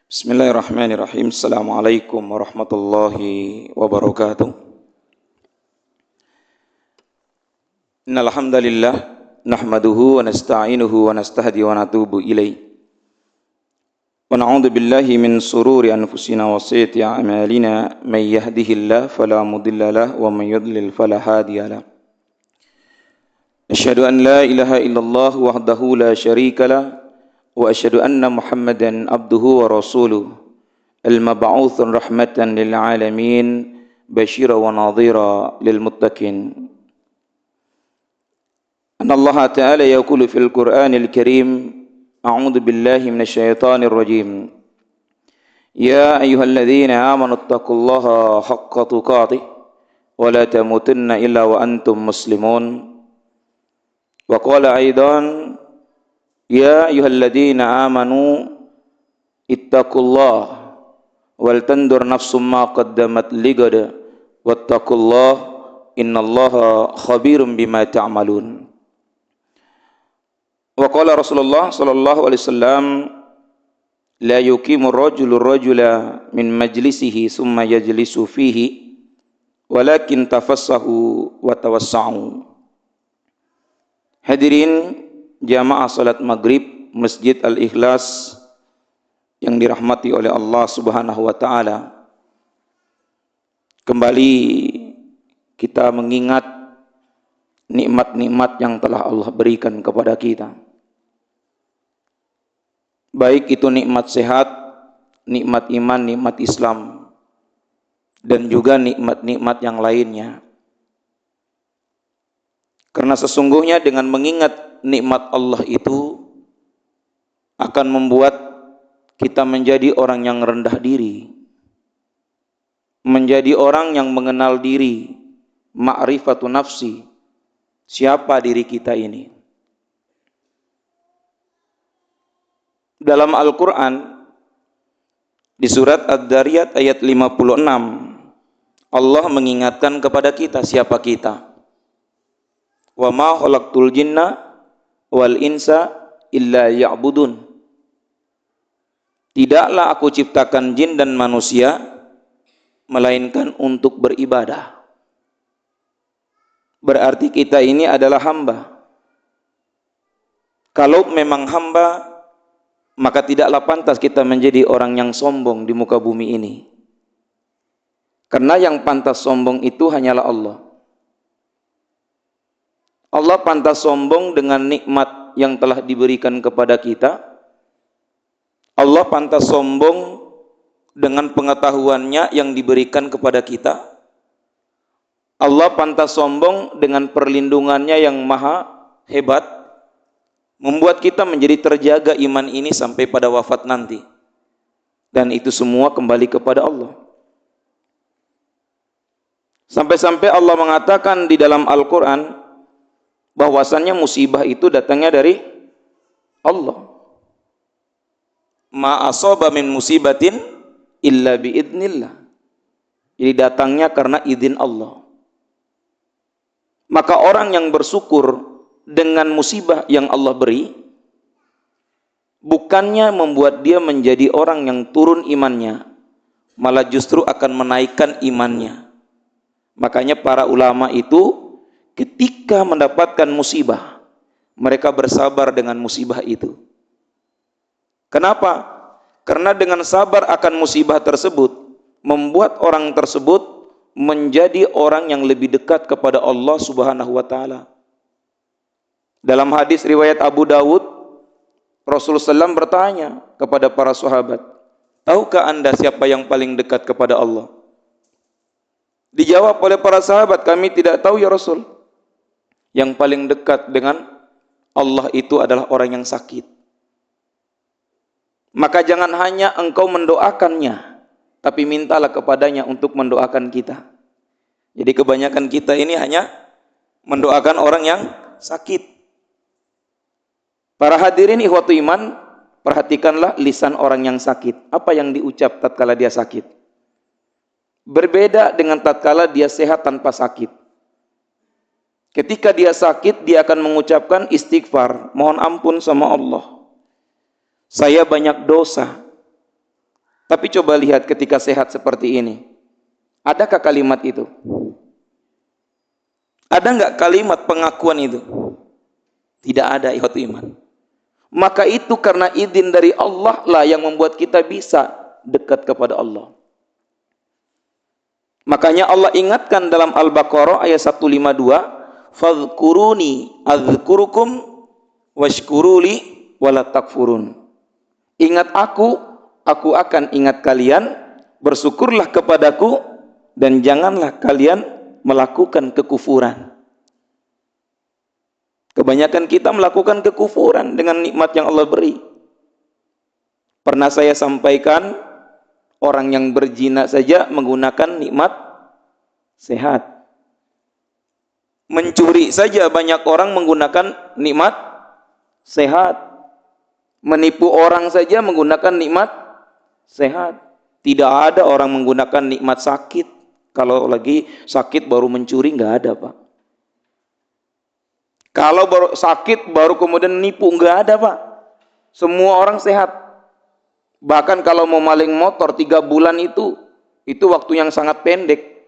Bismillahirrahmanirrahim. Assalamualaikum warahmatullahi wabarakatuh. Innal hamdalillah nahmaduhu wa nasta'inuhu wa nastahdi wa natubu ilaih. Wa na'udzu billahi min sururi anfusina wa sayyiati a'malina may yahdihillahu fala mudilla lahu wa may yudlil fala hadiya lahu. Asyhadu an la ilaha illallah wahdahu la syarika lahu wa asyhadu anna Muhammadan abduhu wa rasuluh al-mab'uts rahmatan lil alamin basyira wa nadhira lil muttaqin. Anna Allah ta'ala yaqulu fil Qur'anil Karim a'udzu billahi minasy syaithanir rajim. Ya ayyuhalladzina amanu taqullaha haqqa tuqatih wa la tamutunna illa wa antum muslimun. Wa qala aidan Ya ayyuhalladzina amanu ittaqullaha wal tandur nafsum ma qaddamat ligad wattaqullaha innallaha khabirum bima ta'malun. Wa qala Rasulullah sallallahu alaihi wasallam la yuqimu rajula min majlisihi summa yajlisu fihi walakin tafassahu wa tawassa'u. Hadirin jamaah salat maghrib Masjid Al-Ikhlas yang dirahmati oleh Allah Subhanahu wa taala. Kembali kita mengingat nikmat-nikmat yang telah Allah berikan kepada kita. Baik itu nikmat sehat, nikmat iman, nikmat Islam, dan juga nikmat-nikmat yang lainnya. Karena sesungguhnya dengan mengingat nikmat Allah itu akan membuat kita menjadi orang yang rendah diri, menjadi orang yang mengenal diri, ma'rifatu nafsi, siapa diri kita ini. Dalam Al-Quran di surat Ad-Dariyat ayat 56 Allah mengingatkan kepada kita siapa kita. Wa ma khalaqtul jinna wal insa illa ya'budun. Tidaklah aku ciptakan jin dan manusia melainkan untuk beribadah. Berarti kita ini adalah hamba. Kalau memang hamba, maka tidaklah pantas kita menjadi orang yang sombong di muka bumi ini. Karena yang pantas sombong itu hanyalah Allah. Allah pantas sombong dengan nikmat yang telah diberikan kepada kita. Allah pantas sombong dengan pengetahuannya yang diberikan kepada kita. Allah pantas sombong dengan perlindungannya yang maha hebat, membuat kita menjadi terjaga iman ini sampai pada wafat nanti. Dan itu semua kembali kepada Allah. Sampai-sampai Allah mengatakan di dalam Al-Quran bahwasannya musibah itu datangnya dari Allah. Ma asaba min musibatin illa biidznillah. Jadi datangnya karena izin Allah. Maka orang yang bersyukur dengan musibah yang Allah beri, bukannya membuat dia menjadi orang yang turun imannya, malah justru akan menaikkan imannya. Makanya para ulama itu ketika mendapatkan musibah, mereka bersabar dengan musibah itu. Kenapa? Karena dengan sabar akan musibah tersebut, membuat orang tersebut menjadi orang yang lebih dekat kepada Allah Subhanahu wa ta'ala. Dalam hadis riwayat Abu Dawud, Rasulullah SAW bertanya kepada para sahabat, tahukah anda siapa yang paling dekat kepada Allah? Dijawab oleh para sahabat, kami tidak tahu ya Rasul. Yang paling dekat dengan Allah itu adalah orang yang sakit. Maka jangan hanya engkau mendoakannya, tapi mintalah kepadanya untuk mendoakan kita. Jadi kebanyakan kita ini hanya mendoakan orang yang sakit. Para hadirin ikhwatu iman, perhatikanlah lisan orang yang sakit. Apa yang diucap tatkala dia sakit? Berbeda dengan tatkala dia sehat tanpa sakit. Ketika dia sakit, dia akan mengucapkan istighfar, mohon ampun sama Allah. Saya banyak dosa. Tapi coba lihat ketika sehat seperti ini. Adakah kalimat itu? Ada enggak kalimat pengakuan itu? Tidak ada, ikhwat iman. Maka itu karena izin dari Allah lah yang membuat kita bisa dekat kepada Allah. Makanya Allah ingatkan dalam Al-Baqarah ayat 152, "Fadhkuruni adzkurukum washkuruli wala takfurun." Ingat aku akan ingat kalian, bersyukurlah kepadaku dan janganlah kalian melakukan kekufuran. Kebanyakan kita melakukan kekufuran dengan nikmat yang Allah beri. Pernah saya sampaikan, orang yang berzina saja menggunakan nikmat sehat. Mencuri saja banyak orang menggunakan nikmat sehat. Menipu orang saja menggunakan nikmat sehat. Tidak ada orang menggunakan nikmat sakit. Kalau lagi sakit baru mencuri, nggak ada, Pak. Kalau baru sakit baru kemudian nipu, nggak ada, Pak. Semua orang sehat. Bahkan kalau mau maling motor 3 bulan itu waktu yang sangat pendek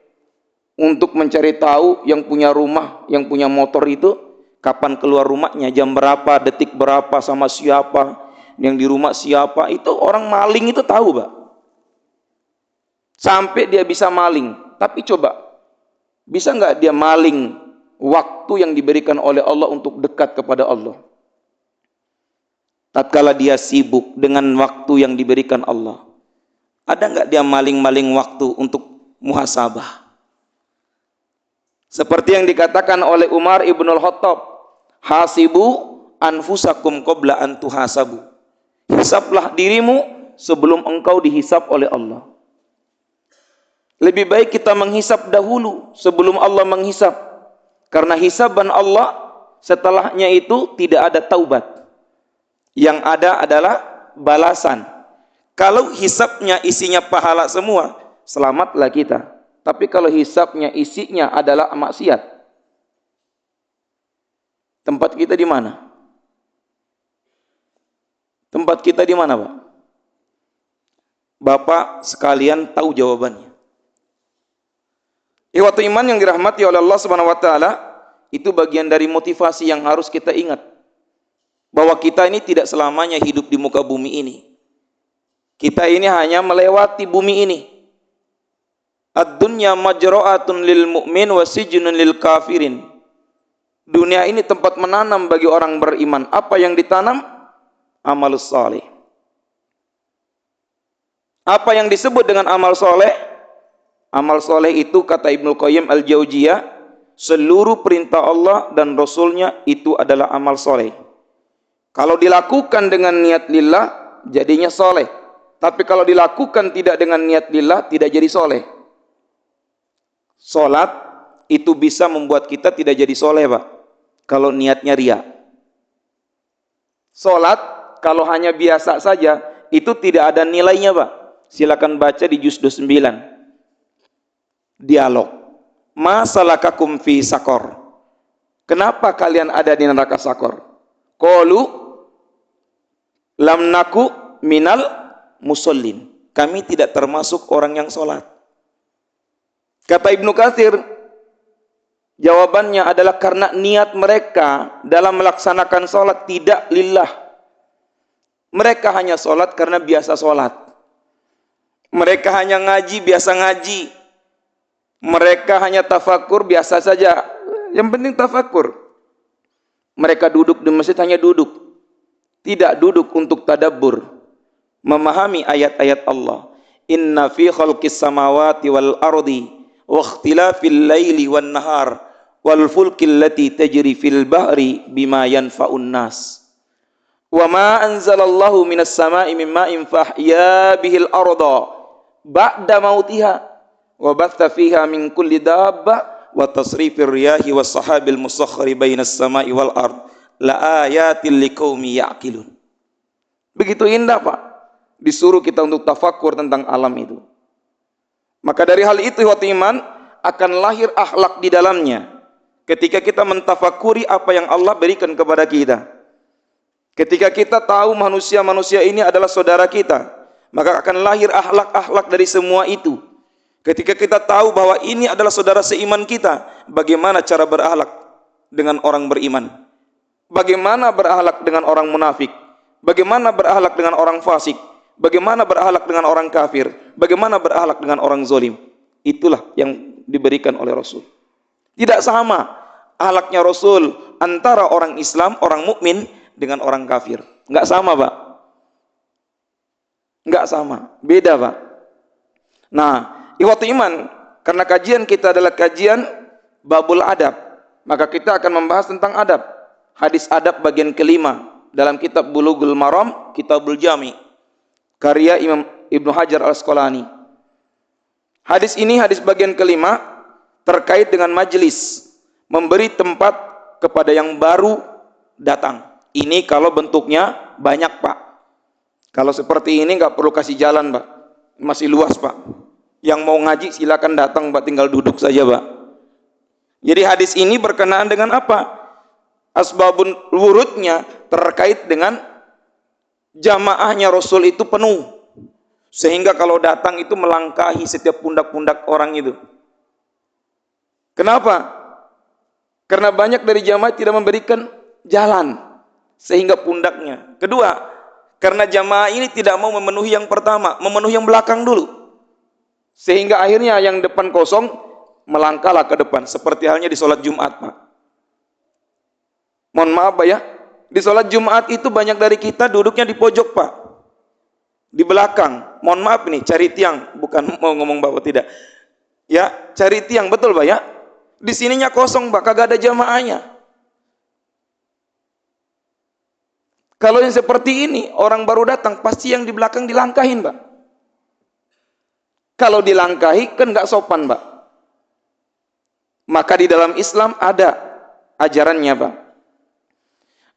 untuk mencari tahu yang punya rumah, yang punya motor itu kapan keluar rumahnya, jam berapa, detik berapa, sama siapa, yang di rumah siapa. Itu orang maling itu tahu, Pak. Sampai dia bisa maling. Tapi coba, bisa nggak dia maling waktu yang diberikan oleh Allah untuk dekat kepada Allah? Tatkala dia sibuk dengan waktu yang diberikan Allah, ada nggak dia maling-maling waktu untuk muhasabah? Seperti yang dikatakan oleh Umar ibn al-Khattab, "Hasibu anfusakum qabla an tuhasabu." Hisablah dirimu sebelum engkau dihisab oleh Allah. Lebih baik kita menghisab dahulu sebelum Allah menghisab. Karena hisaban Allah setelahnya itu tidak ada taubat. Yang ada adalah balasan. Kalau hisabnya isinya pahala semua, selamatlah kita. Tapi kalau hisabnya isinya adalah maksiat, tempat kita di mana? Tempat kita di mana, Pak? Bapak sekalian tahu jawabannya. Ikhwatu iman yang dirahmati oleh Allah Subhanahu wa taala, itu bagian dari motivasi yang harus kita ingat. Bahwa kita ini tidak selamanya hidup di muka bumi ini. Kita ini hanya melewati bumi ini. Ad-dunya majra'atun lil mu'min wa sijnun lil kafirin. Dunia ini tempat menanam bagi orang beriman. Apa yang ditanam? Amalus saleh. Apa yang disebut dengan amal soleh? Amal soleh itu kata Ibnu Qayyim al-Jauziyah, seluruh perintah Allah dan Rasulnya itu adalah amal soleh. Kalau dilakukan dengan niat lillah, jadinya soleh. Tapi kalau dilakukan tidak dengan niat lillah, tidak jadi soleh. Solat itu bisa membuat kita tidak jadi soleh, Pak, kalau niatnya riya. Solat kalau hanya biasa saja, itu tidak ada nilainya, Pak. Silakan baca di juz 29. Dialog. Ma salakakum fi sakor. Kenapa kalian ada di neraka sakor? Qalu lam naku minal musallin. Kami tidak termasuk orang yang sholat. Kata Ibnu Katsir, jawabannya adalah karena niat mereka dalam melaksanakan sholat tidak lillah. Mereka hanya sholat karena biasa sholat. Mereka hanya ngaji biasa ngaji. Mereka hanya tafakur biasa saja. Yang penting tafakur. Mereka duduk di masjid hanya duduk. Tidak duduk untuk tadabbur, memahami ayat-ayat Allah. Inna fi khalqis samawati wal ardi wa ikhtilafil laili wan nahar wal fulkil lati tajri fil bahri bima yanfa'un nas. Wa ma anzalallahu minas sama'i min ma'in fahya bihil arda ba'da mautiha wa batha fiha min kulli dabba wa tasrifir riyahi was sahabil musakhkhari bainas sama'i wal ard la ayatil liqaumi ya'qilun. Begitu indah, Pak, disuruh kita untuk tafakkur tentang alam itu. Maka dari hal itu iman akan lahir akhlak di dalamnya ketika kita mentafakuri apa yang Allah berikan kepada kita. Ketika kita tahu manusia-manusia ini adalah saudara kita, Maka akan lahir akhlak-akhlak dari semua itu. Ketika kita tahu bahwa ini adalah saudara seiman kita, bagaimana cara berakhlak dengan orang beriman? Bagaimana berakhlak dengan orang munafik? Bagaimana berakhlak dengan orang fasik? Bagaimana berakhlak dengan orang kafir? Bagaimana berakhlak dengan orang zalim? Itulah yang diberikan oleh Rasul. Tidak sama akhlaknya Rasul antara orang Islam, orang mukmin dengan orang kafir. Enggak sama, Pak. Enggak sama, beda, Pak. Nah, ikhwatu iman, karena kajian kita adalah kajian babul adab, maka kita akan membahas tentang adab. Hadis adab bagian kelima dalam kitab Bulughul Maram, Kitabul Jami, karya Imam Ibnu Hajar Al-Asqalani. Hadis ini hadis bagian kelima terkait dengan majelis, memberi tempat kepada yang baru datang. Ini kalau bentuknya banyak, Pak. Kalau seperti ini nggak perlu kasih jalan, Pak. Masih luas, Pak. Yang mau ngaji silakan datang, Pak, tinggal duduk saja, Pak. Jadi hadis ini berkenaan dengan apa? Asbabun wurudnya terkait dengan jamaahnya Rasul itu penuh. Sehingga kalau datang itu melangkahi setiap pundak-pundak orang itu. Kenapa? Karena banyak dari jamaah tidak memberikan jalan sehingga pundaknya. Kedua, karena jamaah ini tidak mau memenuhi yang pertama, memenuhi yang belakang dulu. Sehingga akhirnya yang depan kosong melangkahlah ke depan. Seperti halnya di sholat Jumat, Pak. Mohon maaf, Pak, ya. Di sholat Jumat itu banyak dari kita duduknya di pojok, Pak. Di belakang. Mohon maaf nih, cari tiang. Bukan mau ngomong Bapak tidak. Ya, cari tiang. Betul, Pak, ya. Di sininya kosong, Pak. Kagak ada jamaahnya. Kalau yang seperti ini, orang baru datang, pasti yang di belakang dilangkahin, Pak. Kalau dilangkahi, kan nggak sopan, Pak. Maka di dalam Islam ada ajarannya, Pak.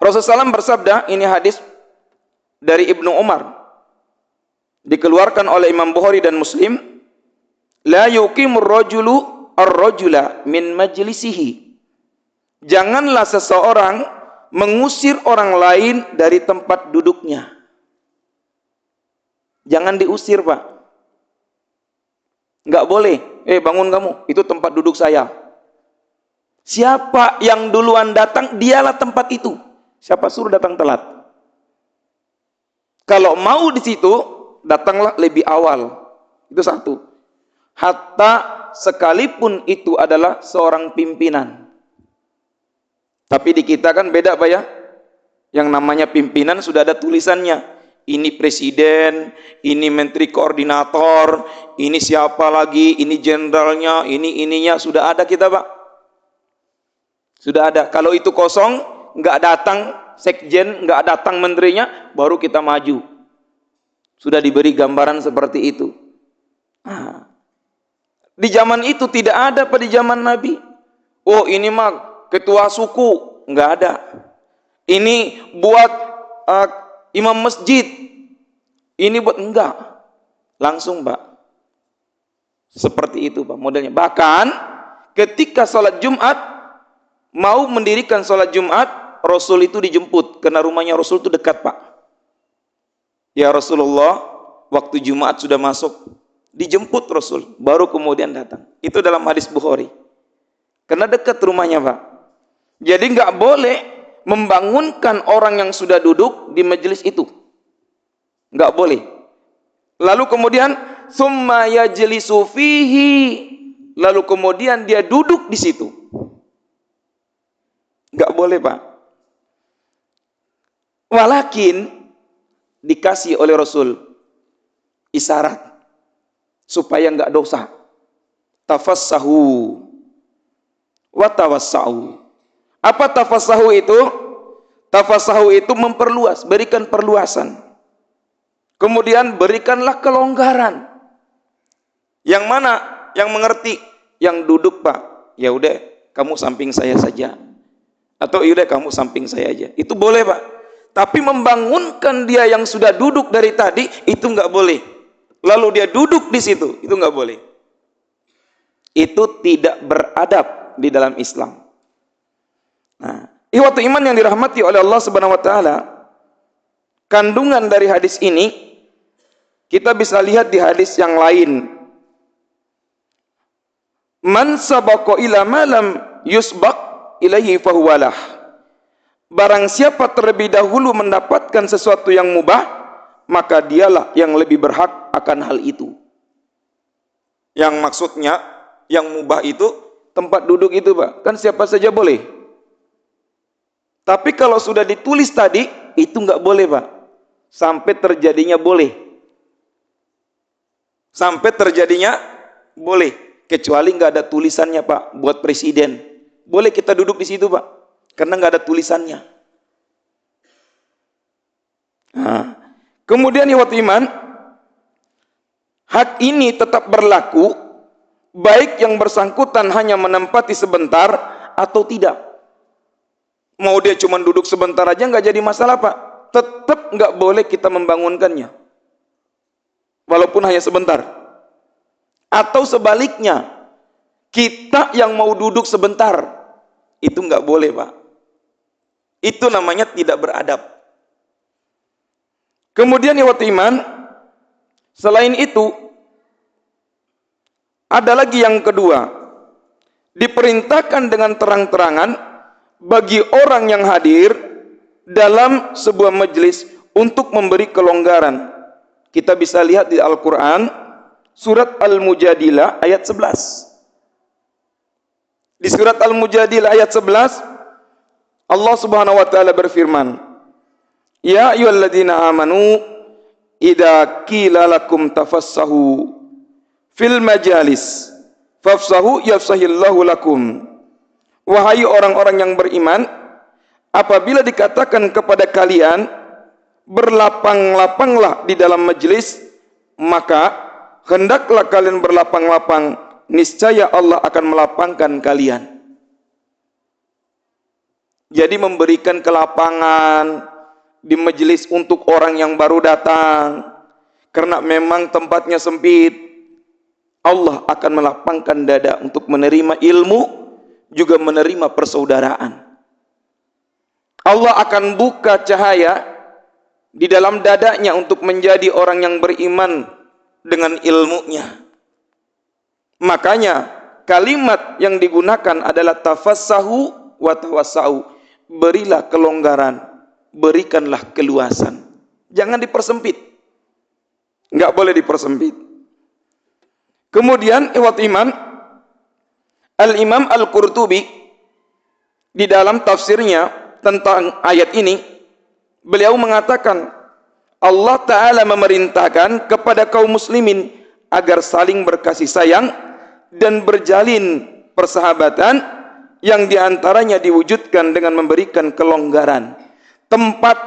Rasulullah SAW bersabda, ini hadis dari Ibnu Umar, dikeluarkan oleh Imam Bukhari dan Muslim, la yuqimur rajulu ar-rajula min majlisihi. Janganlah seseorang mengusir orang lain dari tempat duduknya. Jangan diusir, Pak. Enggak boleh. Bangun kamu, itu tempat duduk saya. Siapa yang duluan datang, dialah tempat itu. Siapa suruh datang telat? Kalau mau di situ, datanglah lebih awal. Itu satu. Hatta sekalipun itu adalah seorang pimpinan. Tapi di kita kan beda, Pak, ya. Yang namanya pimpinan sudah ada tulisannya. Ini presiden, ini menteri koordinator, ini siapa lagi, ini jenderalnya, ini ininya, sudah ada kita, Pak. Sudah ada. Kalau itu kosong, nggak datang sekjen, nggak datang menterinya, baru kita maju. Sudah diberi gambaran seperti itu. Nah, di zaman itu tidak ada, Pak, di zaman Nabi. Oh, ini mah ketua suku, nggak ada. Ini buat imam masjid, ini buat, enggak. Langsung, Pak. Seperti itu, Pak, modelnya. Bahkan ketika sholat Jumat, mau mendirikan sholat Jumat, Rasul itu dijemput, karena rumahnya Rasul itu dekat, Pak. Ya Rasulullah, waktu Jumat sudah masuk, dijemput Rasul, baru kemudian datang. Itu dalam hadis Bukhari. Karena dekat rumahnya, Pak. Jadi nggak boleh membangunkan orang yang sudah duduk di majelis itu. Nggak boleh. Lalu kemudian summa yajlisu fihi, lalu kemudian dia duduk di situ. Nggak boleh, Pak. Walakin dikasih oleh Rasul isyarat supaya nggak dosa. Tafassahu wa tawassau. Apa tafassahu itu? Tafassahu itu memperluas, berikan perluasan. Kemudian berikanlah kelonggaran. Yang mana? Yang mengerti, yang duduk, Pak. Ya udah, kamu samping saya saja. Atau ya udah kamu samping saya aja. Itu boleh, Pak. Tapi membangunkan dia yang sudah duduk dari tadi, itu nggak boleh. Lalu dia duduk di situ, itu nggak boleh. Itu tidak beradab di dalam Islam. Nah, ikhwatu iman yang dirahmati oleh Allah Subhanahu wa taala, kandungan dari hadis ini Kita bisa lihat di hadis yang lain. Man sabaqa ila ma lam yusbaq ilaihi fahuwalah. Barang siapa terlebih dahulu mendapatkan sesuatu yang mubah, maka dialah yang lebih berhak akan hal itu. Yang maksudnya, yang mubah itu tempat duduk itu, Pak. Kan siapa saja boleh. Tapi kalau sudah ditulis tadi, itu nggak boleh, Pak. Sampai terjadinya boleh. Sampai terjadinya boleh. Kecuali nggak ada tulisannya, Pak, buat presiden. Boleh kita duduk di situ, Pak. Karena nggak ada tulisannya. Nah, kemudian ikhwat iman, hak ini tetap berlaku baik yang bersangkutan hanya menempati sebentar atau tidak. Mau dia cuma duduk sebentar aja nggak jadi masalah, Pak. Tetap nggak boleh kita membangunkannya. Walaupun hanya sebentar. Atau sebaliknya, kita yang mau duduk sebentar, itu nggak boleh, Pak. Itu namanya tidak beradab. Kemudian ya iman, selain itu, ada lagi yang kedua. Diperintahkan dengan terang-terangan bagi orang yang hadir dalam sebuah majelis untuk memberi kelonggaran. Kita bisa lihat di Al-Quran, surat Al-Mujadilah ayat 11. Di surat Al-Mujadilah ayat 11, Allah Subhanahu wa taala berfirman, "Ya ayyuhalladzina amanu idza qila lakum tafassahu fil majalis fafsahu yafsahillahu lakum." Wahai orang-orang yang beriman, apabila dikatakan kepada kalian berlapang-lapanglah di dalam majelis, maka hendaklah kalian berlapang-lapang, niscaya Allah akan melapangkan kalian. Jadi memberikan kelapangan di majelis untuk orang yang baru datang, karena memang tempatnya sempit. Allah akan melapangkan dada untuk menerima ilmu, juga menerima persaudaraan. Allah akan buka cahaya di dalam dadanya untuk menjadi orang yang beriman dengan ilmunya. Makanya kalimat yang digunakan adalah tafassahu wa tawassau. Berilah kelonggaran, berikanlah keluasan. Jangan dipersempit. Enggak boleh dipersempit. Kemudian ikhwat iman, Al-Imam Al-Qurtubi di dalam tafsirnya tentang ayat ini, beliau mengatakan Allah Ta'ala memerintahkan kepada kaum muslimin agar saling berkasih sayang dan berjalin persahabatan yang diantaranya diwujudkan dengan memberikan kelonggaran tempat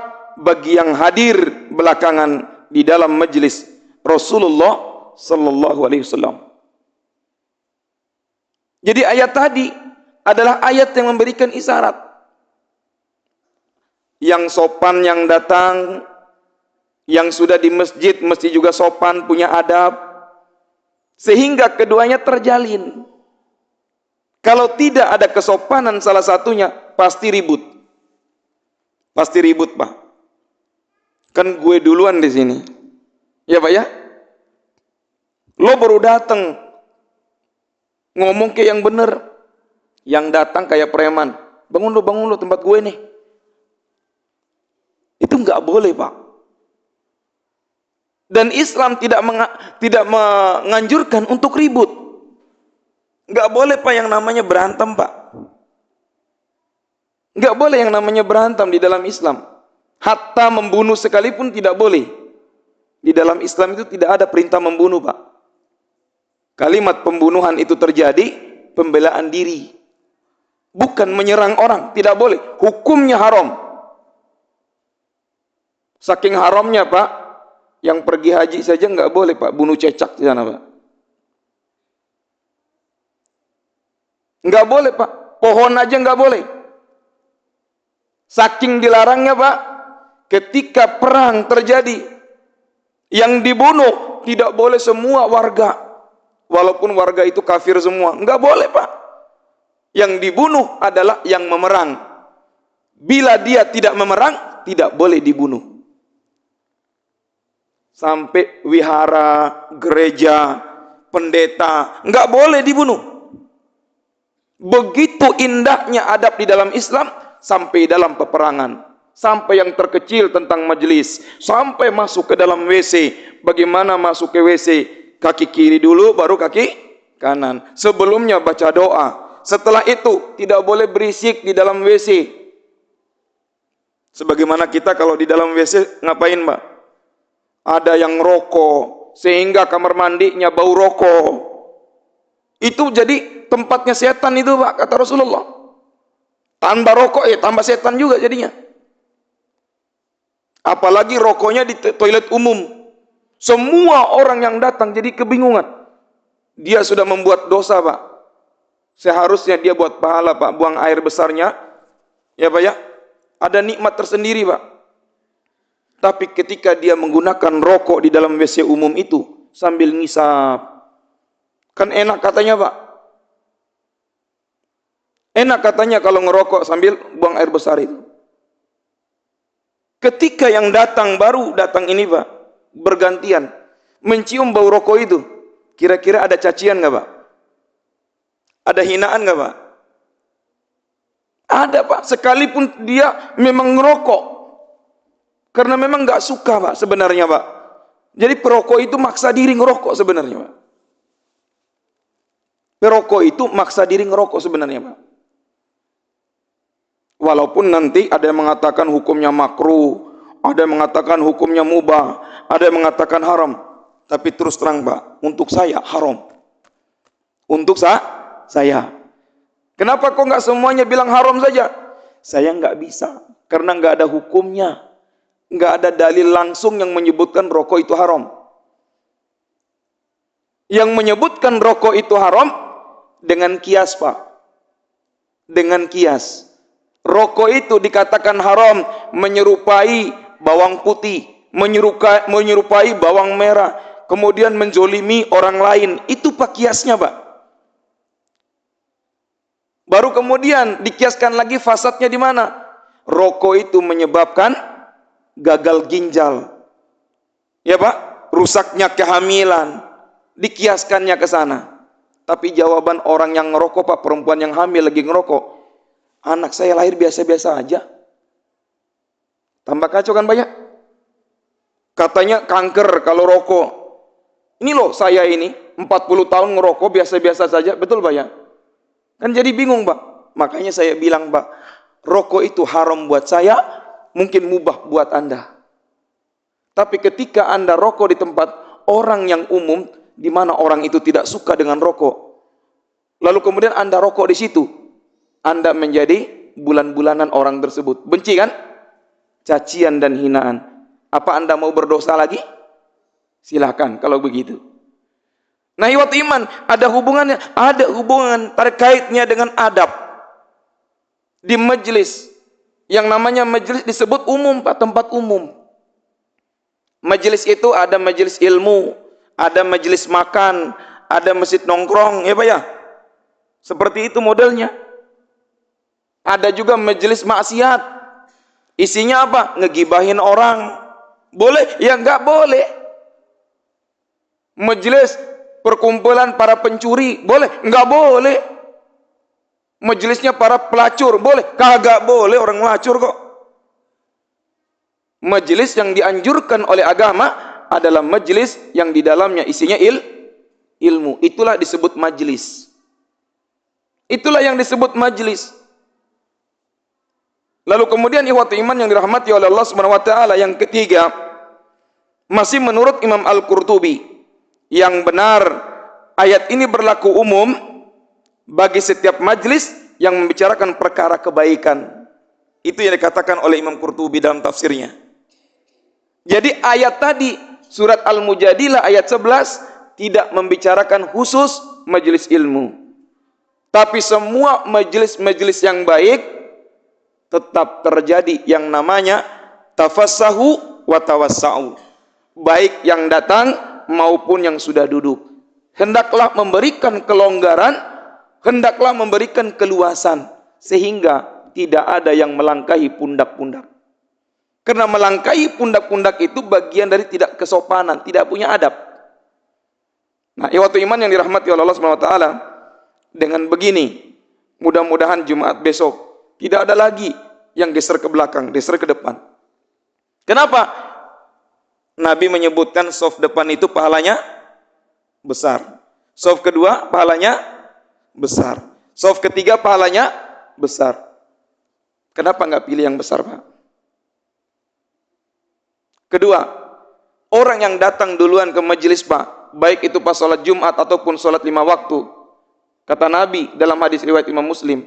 bagi yang hadir belakangan di dalam majelis Rasulullah Sallallahu Alaihi Wasallam. Jadi ayat tadi adalah ayat yang memberikan isyarat. Yang sopan yang datang, yang sudah di masjid mesti juga sopan, punya adab, sehingga keduanya terjalin. Kalau tidak ada kesopanan salah satunya, pasti ribut. Pasti ribut, Pak. Kan gue duluan di sini. Ya, Pak ya? Lo baru datang, ngomong kayak yang bener. Yang datang kayak preman. Bangun lo tempat gue nih. Itu nggak boleh, Pak. Dan Islam tidak menganjurkan untuk ribut. Nggak boleh, Pak, yang namanya berantem, Pak. Nggak boleh yang namanya berantem di dalam Islam. Hatta membunuh sekalipun tidak boleh. Di dalam Islam itu tidak ada perintah membunuh, Pak. Kalimat pembunuhan itu terjadi pembelaan diri. Bukan menyerang orang, tidak boleh. Hukumnya haram. Saking haramnya, Pak, yang pergi haji saja nggak boleh, Pak, bunuh cecak di sana, Pak. Nggak boleh, Pak. Pohon aja nggak boleh. Saking dilarangnya, Pak, ketika perang terjadi, yang dibunuh tidak boleh semua warga. Walaupun warga itu kafir semua. Nggak boleh, Pak. Yang dibunuh adalah yang memerang. Bila dia tidak memerang, tidak boleh dibunuh. sampai wihara, gereja, pendeta, nggak boleh dibunuh. Begitu indahnya adab di dalam Islam, sampai dalam peperangan, sampai yang terkecil tentang majelis, sampai masuk ke dalam WC. Bagaimana masuk ke WC? Kaki kiri dulu, baru kaki kanan. Sebelumnya baca doa. Setelah itu tidak boleh berisik di dalam WC. Sebagaimana kita kalau di dalam WC ngapain, Mbak? Ada yang rokok, sehingga kamar mandinya bau rokok. Itu jadi tempatnya setan itu, Pak, kata Rasulullah. Tambah rokok tambah setan juga jadinya. Apalagi rokoknya di toilet umum. Semua orang yang datang jadi kebingungan. Dia sudah membuat dosa, Pak. Seharusnya dia buat pahala, Pak, buang air besarnya. Ya, Pak ya. Ada nikmat tersendiri, Pak. Tapi ketika dia menggunakan rokok di dalam WC umum itu sambil ngisap, kan enak katanya, Pak. Enak katanya kalau ngerokok sambil buang air besar itu. Ketika yang baru datang ini, Pak, bergantian mencium bau rokok itu, kira-kira ada cacian nggak, Pak? Ada hinaan nggak, Pak? Ada, Pak. Sekalipun dia memang ngerokok, karena memang nggak suka, Pak, sebenarnya, Pak. Jadi perokok itu maksa diri ngerokok sebenarnya, Pak. Perokok itu maksa diri ngerokok sebenarnya, Pak. Walaupun nanti ada yang mengatakan hukumnya makruh, ada yang mengatakan hukumnya mubah, ada yang mengatakan haram. Tapi terus terang, Pak, untuk saya haram. Untuk saya. Kenapa kok nggak semuanya bilang haram saja? Saya nggak bisa, karena nggak ada hukumnya. Nggak ada dalil langsung yang menyebutkan rokok itu haram. Yang menyebutkan rokok itu haram dengan kias, Pak. Dengan kias. Rokok itu dikatakan haram menyerupai bawang putih, menyerupai bawang merah, kemudian menzolimi orang lain. Itu Pak kiasnya, Pak. Baru kemudian dikiaskan lagi fasadnya di mana? Rokok itu menyebabkan gagal ginjal. Ya, Pak, rusaknya kehamilan. Dikiaskannya ke sana. Tapi jawaban orang yang ngerokok, Pak, perempuan yang hamil lagi ngerokok, anak saya lahir biasa-biasa aja. Tambah kacau kan, banyak. Katanya kanker kalau rokok. Ini loh saya ini 40 tahun ngerokok biasa-biasa saja. Betul, Pak ya? Kan jadi bingung, Pak. Makanya saya bilang, Pak, rokok itu haram buat saya, mungkin mubah buat Anda. Tapi ketika Anda rokok di tempat orang yang umum, di mana orang itu tidak suka dengan rokok, lalu kemudian Anda rokok di situ, Anda menjadi bulan-bulanan orang tersebut. Benci kan? Cacian dan hinaan. Apa Anda mau berdosa lagi? Silahkan kalau begitu. Nah, ikhwat iman, ada hubungannya? Ada hubungan terkaitnya dengan adab. Di majelis, yang namanya majelis disebut umum, Pak, tempat umum. Majelis itu ada majelis ilmu, ada majelis makan, ada masjid nongkrong, ya Pak ya? Seperti itu modelnya. Ada juga majelis maksiat. Isinya apa? Ngegibahin orang. Boleh? Ya enggak boleh. Majelis perkumpulan para pencuri, boleh? Enggak boleh. Majelisnya para pelacur, boleh? Kagak boleh, orang melacur kok. Majelis yang dianjurkan oleh agama adalah majelis yang di dalamnya isinya ilmu. Itulah disebut majelis. Itulah yang disebut majelis. Lalu kemudian ikhwat iman yang dirahmati oleh Allah Subhanahu wa taala, yang ketiga, masih menurut Imam Al-Qurtubi, yang benar ayat ini berlaku umum bagi setiap majelis yang membicarakan perkara kebaikan. Itu yang dikatakan oleh Imam Qurtubi dalam tafsirnya. Jadi ayat tadi surat Al-Mujadilah ayat 11 tidak membicarakan khusus majelis ilmu. Tapi semua majelis-majelis yang baik tetap terjadi yang namanya tafassahu wa tawassau. Baik yang datang maupun yang sudah duduk. Hendaklah memberikan kelonggaran, hendaklah memberikan keluasan, sehingga tidak ada yang melangkahi pundak-pundak. Karena melangkahi pundak-pundak itu bagian dari tidak kesopanan, tidak punya adab. Nah, ikhwatu iman yang dirahmati oleh Allah Subhanahu wa taala, dengan begini, mudah-mudahan Jumat besok tidak ada lagi yang geser ke belakang, geser ke depan. Kenapa? Nabi menyebutkan saf depan itu pahalanya besar. Saf kedua pahalanya besar. Saf ketiga pahalanya besar. Kenapa nggak pilih yang besar, Pak? Kedua, orang yang datang duluan ke majelis, Pak, baik itu pas sholat Jumat ataupun sholat 5 waktu, kata Nabi dalam hadis riwayat Imam Muslim,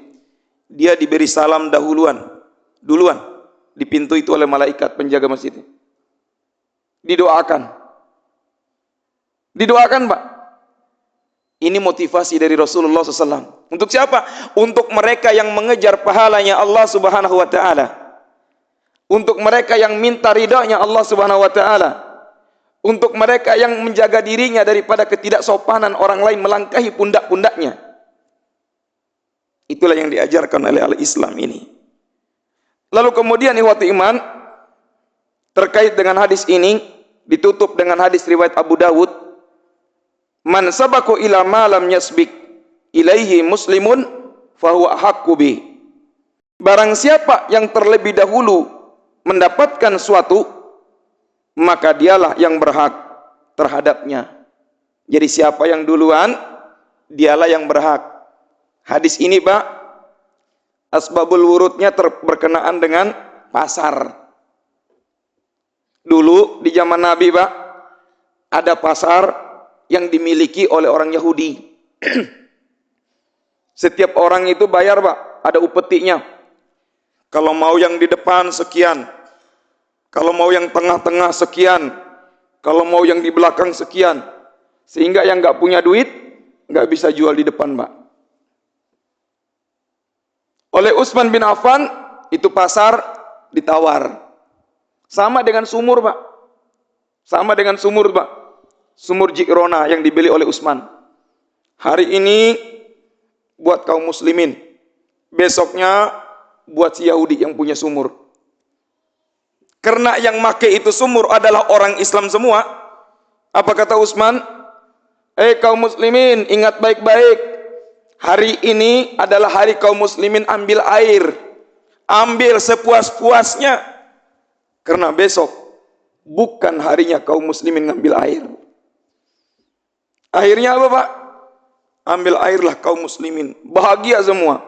dia diberi salam duluan di pintu itu oleh malaikat penjaga masjid. Didoakan, Pak. Ini motivasi dari Rasulullah SAW. Untuk siapa? Untuk mereka yang mengejar pahalanya Allah Subhanahu wa taala. Untuk mereka yang minta ridhonya Allah Subhanahu wa taala. Untuk mereka yang menjaga dirinya daripada ketidaksopanan orang lain melangkahi pundak-pundaknya. Itulah yang diajarkan oleh al-Islam ini. Lalu kemudian ikhwati iman, terkait dengan hadis ini ditutup dengan hadis riwayat Abu Dawud, man sabaku ila ma lam yasbik ilaihi muslimun fahuwa haqqu bi. Barang siapa yang terlebih dahulu mendapatkan suatu, maka dialah yang berhak terhadapnya. Jadi siapa yang duluan, dialah yang berhak. Hadis ini, Pak, asbabul wurudnya berkenaan dengan pasar. Dulu di zaman Nabi, Pak, ada pasar yang dimiliki oleh orang Yahudi. Setiap orang itu bayar, Pak, ada upetinya. Kalau mau yang di depan sekian, kalau mau yang tengah-tengah sekian, kalau mau yang di belakang sekian, sehingga yang nggak punya duit nggak bisa jual di depan, Pak. Oleh Utsman bin Affan itu pasar ditawar, sama dengan sumur, Pak, sumur Ji'rona yang dibeli oleh Utsman. Hari ini buat kaum muslimin, besoknya buat si Yahudi yang punya sumur. Karena yang make itu sumur adalah orang Islam semua. Apa kata Utsman? Kaum muslimin, ingat baik-baik. Hari ini adalah hari kaum muslimin ambil air. Ambil sepuas-puasnya. Karena besok bukan harinya kaum muslimin ngambil air. Akhirnya apa, Pak? Ambil airlah kaum muslimin. Bahagia semua.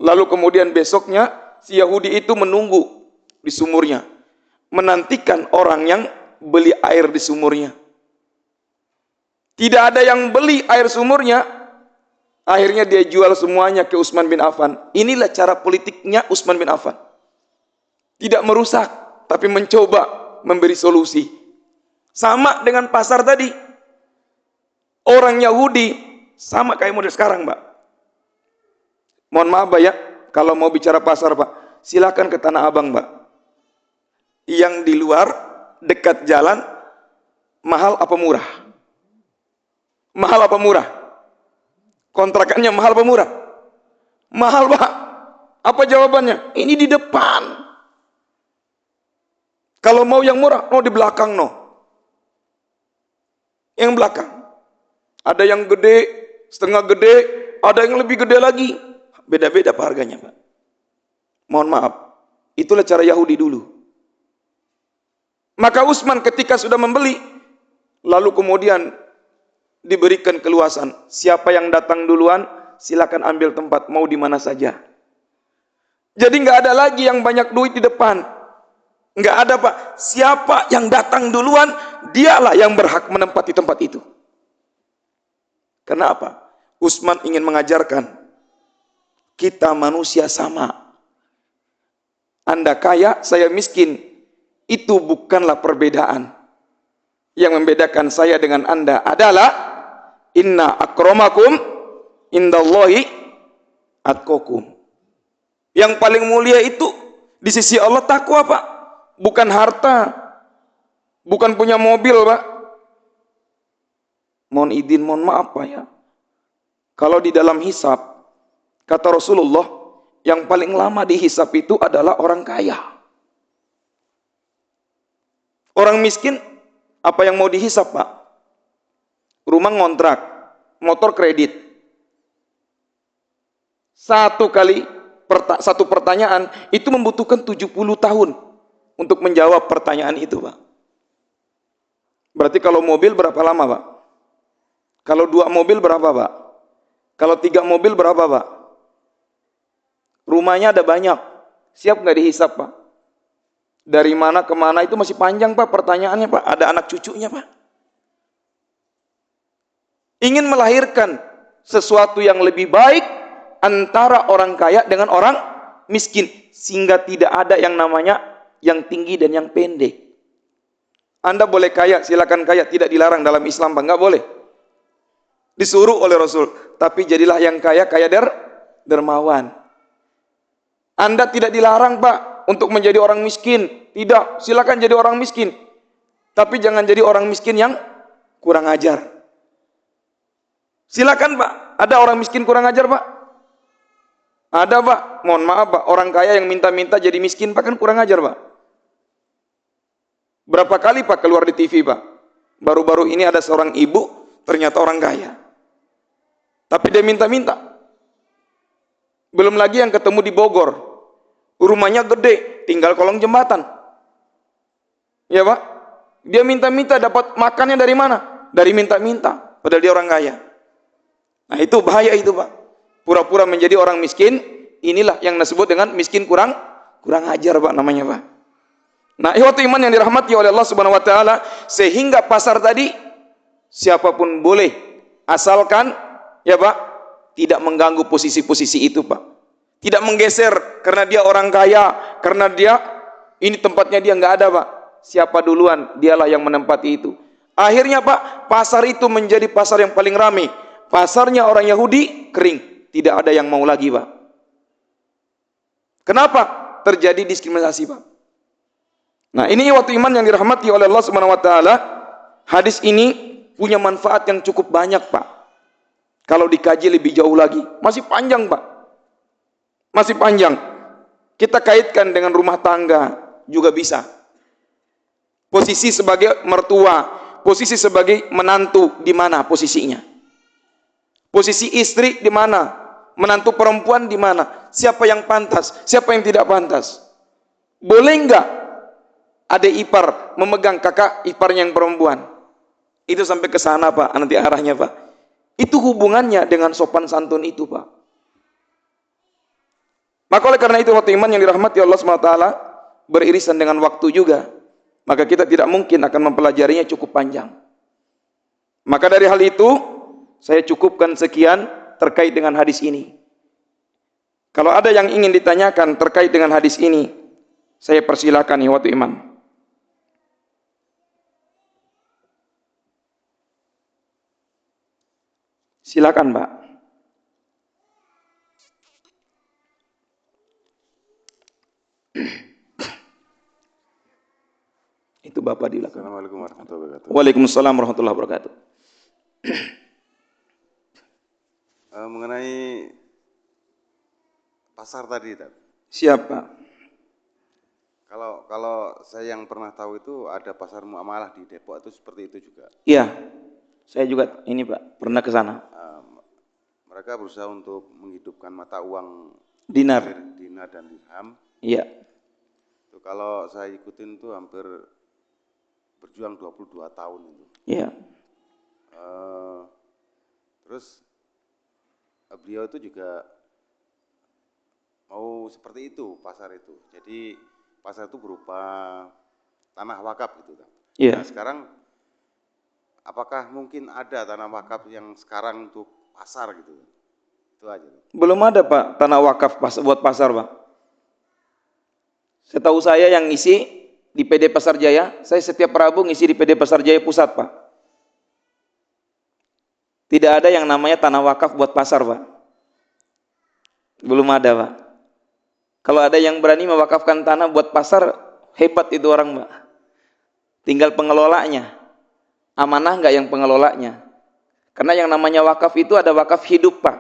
Lalu kemudian besoknya si Yahudi itu menunggu di sumurnya, menantikan orang yang beli air di sumurnya. Tidak ada yang beli air sumurnya. Akhirnya dia jual semuanya ke Utsman bin Affan. Inilah cara politiknya Utsman bin Affan. Tidak merusak, tapi mencoba memberi solusi. Sama dengan pasar tadi. Orang Yahudi sama kayak model sekarang, Pak. Mohon maaf, Pak, ya, kalau mau bicara pasar, Pak, silakan ke Tanah Abang, Pak. Yang di luar dekat jalan mahal apa murah? Mahal apa murah? Kontrakannya mahal apa murah? Mahal, Pak. Apa jawabannya? Ini di depan. Kalau mau yang murah, di belakang, Yang belakang. Ada yang gede, setengah gede, ada yang lebih gede lagi. Beda-beda Pak harganya, Pak. Mohon maaf. Itulah cara Yahudi dulu. Maka Utsman ketika sudah membeli, lalu kemudian diberikan keluasan. Siapa yang datang duluan, silakan ambil tempat, mau di mana saja. Jadi nggak ada lagi yang banyak duit di depan. Nggak ada, Pak. Siapa yang datang duluan, dialah yang berhak menempati tempat itu. Kenapa? Utsman ingin mengajarkan kita manusia sama. Anda kaya, saya miskin. Itu bukanlah perbedaan. Yang membedakan saya dengan Anda adalah inna akramakum indallahi atqakum. Yang paling mulia itu di sisi Allah takwa, Pak. Bukan harta. Bukan punya mobil, Pak. Mohon maaf, Pak, ya. Kalau di dalam hisab, kata Rasulullah, yang paling lama dihisab itu adalah orang kaya. Orang miskin, apa yang mau dihisap, Pak? Rumah ngontrak, motor kredit. Satu pertanyaan itu membutuhkan 70 tahun untuk menjawab pertanyaan itu, Pak. Berarti kalau mobil berapa lama, Pak? Kalau 2 mobil berapa, Pak? Kalau 3 mobil berapa, Pak? Rumahnya ada banyak. Siap nggak dihisap, Pak? Dari mana ke mana itu masih panjang, Pak, pertanyaannya, Pak. Ada anak cucunya, Pak. Ingin melahirkan sesuatu yang lebih baik antara orang kaya dengan orang miskin, sehingga tidak ada yang namanya yang tinggi dan yang pendek. Anda boleh kaya, silakan kaya, tidak dilarang dalam Islam, Pak, nggak boleh. Disuruh oleh Rasul, tapi jadilah yang kaya dermawan. Anda tidak dilarang, Pak, untuk menjadi orang miskin. Tidak, silakan jadi orang miskin. Tapi jangan jadi orang miskin yang kurang ajar. Silakan, Pak. Ada orang miskin kurang ajar, Pak? Ada, Pak. Mohon maaf, Pak. Orang kaya yang minta-minta jadi miskin, Pak, kan kurang ajar, Pak. Berapa kali, Pak, keluar di TV, Pak? Baru-baru ini ada seorang ibu, ternyata orang kaya. Tapi dia minta-minta. Belum lagi yang ketemu di Bogor. Rumahnya gede, tinggal kolong jembatan. Ya, Pak? Dia minta-minta, dapat makannya dari mana? Dari minta-minta, padahal dia orang kaya. Nah, itu bahaya itu, Pak. Pura-pura menjadi orang miskin, inilah yang disebut dengan miskin kurang ajar, Pak, namanya, Pak. Nah, ikhwatu iman yang dirahmati oleh Allah Subhanahu wa taala, sehingga pasar tadi siapapun boleh, asalkan ya, Pak, tidak mengganggu posisi-posisi itu, Pak. Tidak menggeser karena dia orang kaya, karena dia ini tempatnya dia nggak ada, Pak. Siapa duluan, dialah yang menempati itu. Akhirnya, Pak, pasar itu menjadi pasar yang paling ramai. Pasarnya orang Yahudi kering, tidak ada yang mau lagi, Pak. Kenapa? Terjadi diskriminasi, Pak. Nah, ini waktu iman yang dirahmati oleh Allah Subhanahu wa taala. Hadis ini punya manfaat yang cukup banyak, Pak. Kalau dikaji lebih jauh lagi, masih panjang, Pak. Masih panjang. Kita kaitkan dengan rumah tangga juga bisa. Posisi sebagai mertua, posisi sebagai menantu di mana posisinya? Posisi istri di mana? Menantu perempuan di mana? Siapa yang pantas? Siapa yang tidak pantas? Boleh enggak adik ipar memegang kakak iparnya yang perempuan? Itu sampai ke sana, Pak, nanti arahnya, Pak. Itu hubungannya dengan sopan santun itu, Pak. Maka oleh karena itu, waktu iman yang dirahmati Allah SWT beririsan dengan waktu juga. Maka kita tidak mungkin akan mempelajarinya cukup panjang. Maka dari hal itu, saya cukupkan sekian terkait dengan hadis ini. Kalau ada yang ingin ditanyakan terkait dengan hadis ini, saya persilakan ya waktu iman. Silakan, Pak. Itu Bapak dilakukan. Assalamualaikum warahmatullahi wabarakatuh. Waalaikumsalam warahmatullahi wabarakatuh. Mengenai pasar tadi, Siapa? Kalau saya yang pernah tahu itu ada pasar muamalah di Depok itu seperti itu juga. Iya, saya juga ini, Pak, pernah ke sana. Mereka berusaha untuk menghidupkan mata uang Dinar. dan dirham. Iya. Itu kalau saya ikutin itu hampir berjuang 22 tahun itu. Iya. Terus beliau itu juga mau seperti itu pasar itu. Jadi pasar itu berupa tanah wakaf gitu. Iya. Nah, sekarang apakah mungkin ada tanah wakaf yang sekarang untuk pasar gitu? Itu aja. Belum ada, Pak, tanah wakaf buat pasar, Pak. Setahu saya yang ngisi di PD Pasar Jaya, saya setiap Rabu ngisi di PD Pasar Jaya Pusat, Pak. Tidak ada yang namanya tanah wakaf buat pasar, Pak. Belum ada, Pak. Kalau ada yang berani mewakafkan tanah buat pasar, hebat itu orang, Pak. Tinggal pengelolanya. Amanah nggak yang pengelolanya? Karena yang namanya wakaf itu ada wakaf hidup, Pak.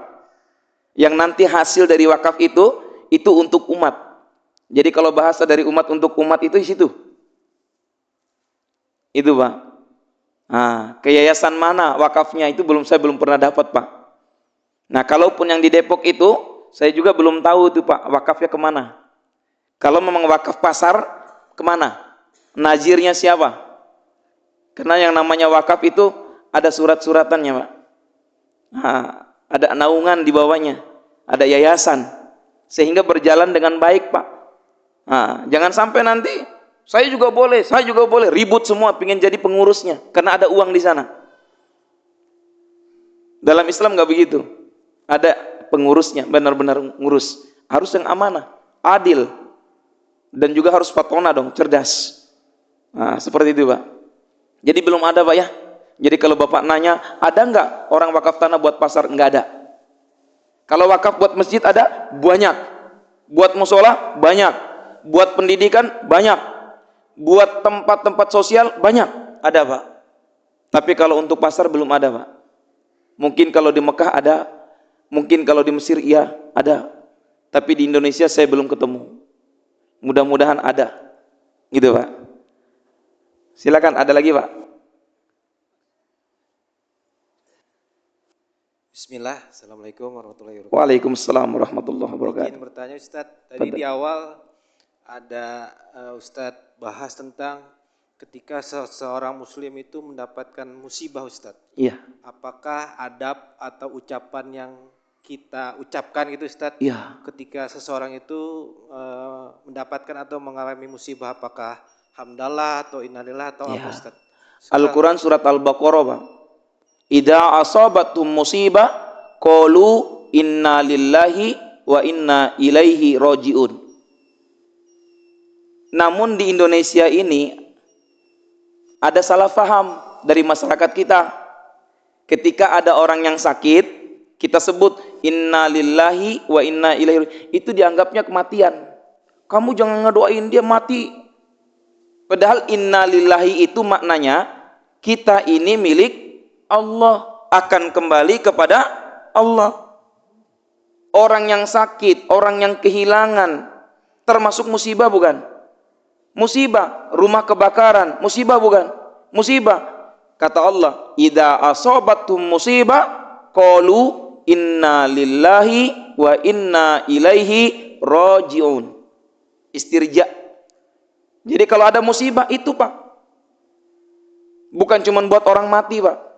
Yang nanti hasil dari wakaf itu untuk umat. Jadi kalau bahasa dari umat untuk umat itu di situ. Itu Pak. Ke yayasan mana wakafnya itu saya belum pernah dapat Pak. Nah kalaupun yang di Depok itu saya juga belum tahu itu Pak wakafnya kemana. Kalau memang wakaf pasar kemana? Nazirnya siapa? Karena yang namanya wakaf itu ada surat-suratannya Pak. Ada naungan di bawahnya, ada yayasan, sehingga berjalan dengan baik Pak. Jangan sampai nanti saya juga boleh, ribut semua, pengen jadi pengurusnya, karena ada uang di sana. Dalam Islam nggak begitu. Ada pengurusnya, benar-benar ngurus. Harus yang amanah, adil, dan juga harus fatona dong, cerdas. Seperti itu Pak. Jadi belum ada Pak ya. Jadi kalau Bapak nanya, ada nggak orang wakaf tanah buat pasar? Nggak ada. Kalau wakaf buat masjid ada? Banyak. Buat musola? Banyak. Buat pendidikan? Banyak. Buat tempat-tempat sosial? Banyak. Ada Pak. Tapi kalau untuk pasar belum ada Pak. Mungkin kalau di Mekah ada, mungkin kalau di Mesir iya ada. Tapi di Indonesia saya belum ketemu. Mudah-mudahan ada. Gitu Pak. Silakan, ada lagi Pak. Bismillah, Assalamualaikum warahmatullahi wabarakatuh. Waalaikumsalam warahmatullahi wabarakatuh. Ingin bertanya Ustadz, tadi di awal ada Ustadz bahas tentang ketika seseorang muslim itu mendapatkan musibah Ustadz. Iya. Apakah adab atau ucapan yang kita ucapkan gitu Ustadz? Iya. Ketika seseorang itu mendapatkan atau mengalami musibah, apakah hamdalah atau innalillah atau apa Ustadz? Al-Quran surat Al-Baqarah Pak. Idza asabatum musibah qalu inna lillahi wa inna ilaihi rajiun. Namun di Indonesia ini ada salah faham dari masyarakat kita. Ketika ada orang yang sakit, kita sebut inna lillahi wa inna ilaihi rajiun. Itu dianggapnya kematian. Kamu jangan ngedoain dia mati. Padahal inna lillahi itu maknanya kita ini milik Allah, akan kembali kepada Allah. Orang yang sakit, orang yang kehilangan, termasuk musibah bukan? Musibah, rumah kebakaran, musibah bukan? Musibah. Kata Allah, idza asabatum musibah qalu inna lillahi wa inna ilaihi rajiun. Istirja. Jadi kalau ada musibah itu Pak, bukan cuma buat orang mati Pak.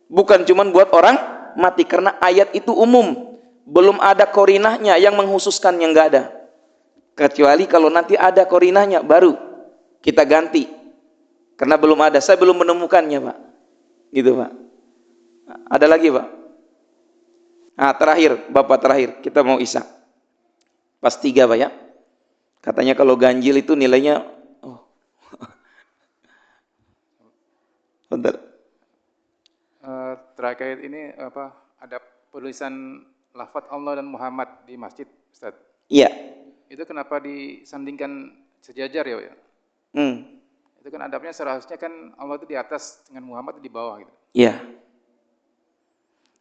Bukan cuma buat orang mati, karena ayat itu umum, belum ada korinahnya yang menghususkan, yang enggak ada. Kecuali kalau nanti ada korinahnya baru kita ganti. Karena belum ada, saya belum menemukannya Pak. Gitu Pak. Ada lagi Pak? Terakhir, Bapak terakhir, kita mau isya. Pas 3 Pak ya. Katanya kalau ganjil itu nilainya bentar. Terkait ini ada tulisan lafaz Allah dan Muhammad di masjid Ustaz. Iya. Itu kenapa disandingkan sejajar ya? Itu kan adabnya seharusnya kan Allah itu di atas dengan Muhammad itu di bawah gitu. Iya.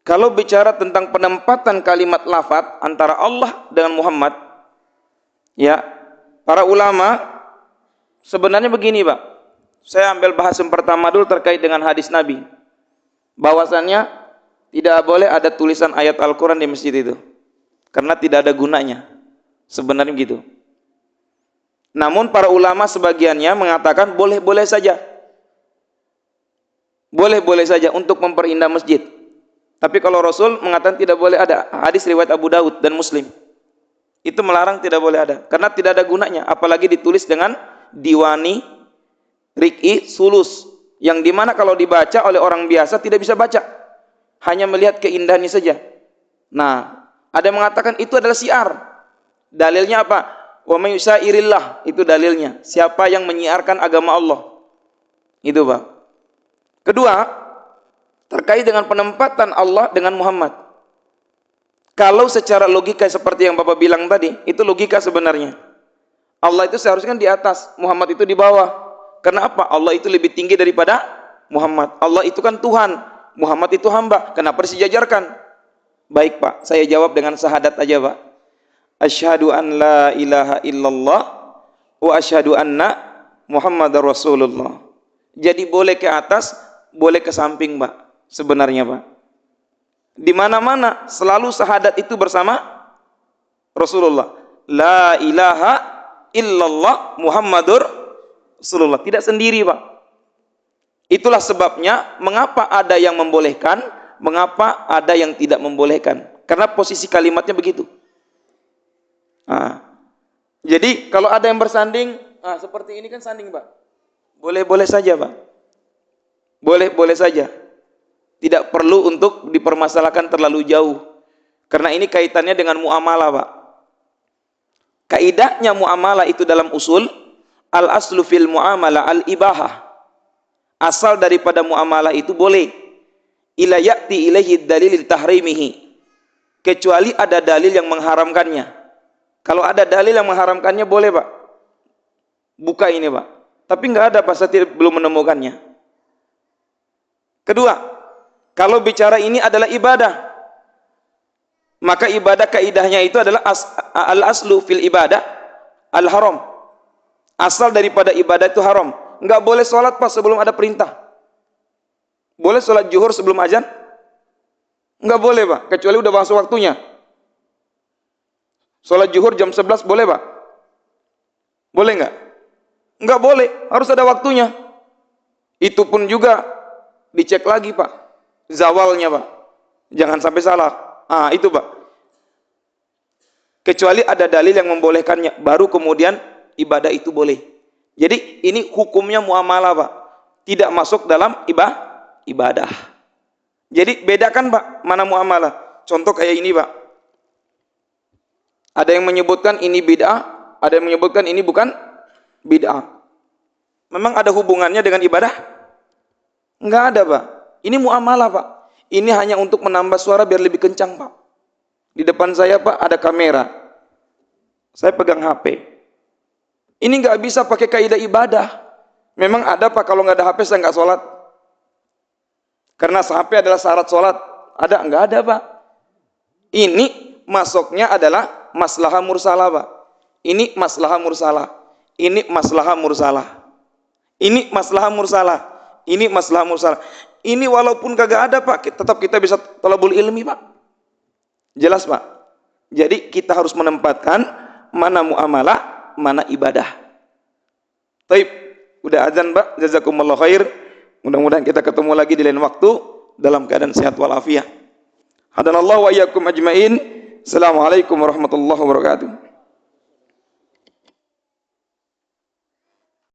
Kalau bicara tentang penempatan kalimat lafaz antara Allah dengan Muhammad, ya, para ulama sebenarnya begini Pak. Saya ambil bahasan pertama dulu terkait dengan hadis Nabi. Bahwasannya tidak boleh ada tulisan ayat Al-Quran di masjid itu, karena tidak ada gunanya. Sebenarnya begitu. Namun para ulama sebagiannya mengatakan boleh-boleh saja. Boleh-boleh saja untuk memperindah masjid. Tapi kalau Rasul mengatakan tidak boleh ada. Hadis riwayat Abu Daud dan Muslim. Itu melarang, tidak boleh ada. Karena tidak ada gunanya. Apalagi ditulis dengan diwani, rik'i, sulus. Yang dimana kalau dibaca oleh orang biasa tidak bisa baca, hanya melihat keindahannya saja. Nah, ada yang mengatakan itu adalah syiar. Dalilnya apa? Wa may yusairillah, itu dalilnya. Siapa yang menyiarkan agama Allah. Itu Pak. Kedua, terkait dengan penempatan Allah dengan Muhammad. Kalau secara logika seperti yang Bapak bilang tadi, itu logika sebenarnya. Allah itu seharusnya kan di atas, Muhammad itu di bawah. Karena apa? Allah itu lebih tinggi daripada Muhammad. Allah itu kan Tuhan, Muhammad itu hamba. Kenapa disejajarkan? Baik Pak, saya jawab dengan syahadat aja Pak. Asyhadu an la ilaha illallah wa asyhadu anna Muhammadar Rasulullah. Jadi boleh ke atas, boleh ke samping, Pak. Sebenarnya, Pak. Di mana-mana selalu syahadat itu bersama Rasulullah. La ilaha illallah Muhammadur Rasulullah. Tidak sendiri, Pak. Itulah sebabnya mengapa ada yang membolehkan, mengapa ada yang tidak membolehkan. Karena posisi kalimatnya begitu. Nah, jadi kalau ada yang bersanding, seperti ini kan sanding, Pak. Boleh-boleh saja, Pak. Boleh-boleh saja. Tidak perlu untuk dipermasalahkan terlalu jauh. Karena ini kaitannya dengan muamalah, Pak. Kaidahnya muamalah itu dalam usul, al-aslu fil muamalah al-ibahah. Asal daripada muamalah itu boleh. Ila ya'ti ilaihi dalil tahrimihi. Kecuali ada dalil yang mengharamkannya. Kalau ada dalil yang mengharamkannya boleh, Pak. Buka ini, Pak. Tapi enggak ada, Pak, saya belum menemukannya. Kedua, kalau bicara ini adalah ibadah, maka ibadah kaidahnya itu adalah al-aslu fil ibadah al-haram. Asal daripada ibadah itu haram. Enggak boleh sholat, Pak, sebelum ada perintah. Boleh sholat zuhur sebelum azan? Enggak boleh, Pak, kecuali udah masuk waktunya. Sholat zuhur jam 11 boleh, Pak? Boleh enggak? Enggak boleh, harus ada waktunya. Itu pun juga dicek lagi, Pak. Zawalnya, Pak. Jangan sampai salah. Itu, Pak. Kecuali ada dalil yang membolehkannya, baru kemudian ibadah itu boleh. Jadi ini hukumnya muamalah, Pak. Tidak masuk dalam ibadah. Jadi bedakan, Pak, mana muamalah. Contoh kayak ini, Pak. Ada yang menyebutkan ini bid'ah, ada yang menyebutkan ini bukan bid'ah. Memang ada hubungannya dengan ibadah? Enggak ada, Pak. Ini muamalah, Pak. Ini hanya untuk menambah suara biar lebih kencang, Pak. Di depan saya, Pak, ada kamera. Saya pegang HP. Ini nggak bisa pakai kaidah ibadah. Memang ada, Pak, kalau nggak ada HP saya nggak sholat. Karena HP adalah syarat sholat. Ada? Nggak ada, Pak. Ini masuknya adalah maslahah mursalah, Pak. Ini maslahah mursalah. Ini maslahah mursalah. Ini maslahah mursalah. Ini maslahah mursalah. Ini walaupun kagak ada, Pak, tetap kita bisa thalabul ilmi, Pak. Jelas, Pak? Jadi kita harus menempatkan mana muamalah, mana ibadah. Taib, udah azan, Pak. Jazakumullah khair. Mudah-mudahan kita ketemu lagi di lain waktu dalam keadaan sehat walafiat. Hadanallahu wa iyyakum ajmain. Assalamualaikum warahmatullahi wabarakatuh.